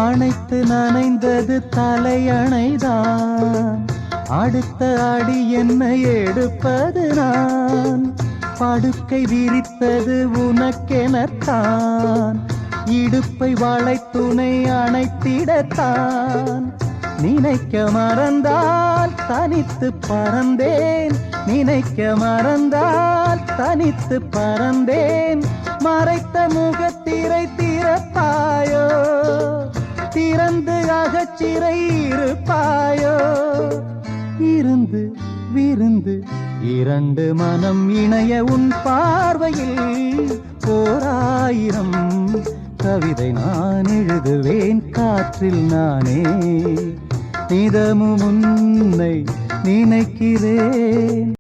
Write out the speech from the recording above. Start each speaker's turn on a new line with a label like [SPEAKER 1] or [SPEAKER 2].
[SPEAKER 1] அணைத்து நனைந்தது தலையணைதான், அடுத்த அடி என்னை எடுப்பது நான், படுக்கை விரித்தது உனக்கெனத்தான், இடுப்பை வளைத்துணை அணைத்திடத்தான். நினைக்க மறந்தால் தனித்து பறந்தேன், நினைக்க மறந்தால் தனித்து பறந்தேன். மறைத்த முகத்திரை திறப்பாயோ, திறந்து அகச்சிறை இருப்பாயோ. இருந்து விருந்து இரண்டு மனம் இணைய உன் பார்வையில் ஓராயிரம் கவிதை நான் எழுதுவேன் காற்றில் நானே. நிதமும் உன்னை நினைக்கிறேன்.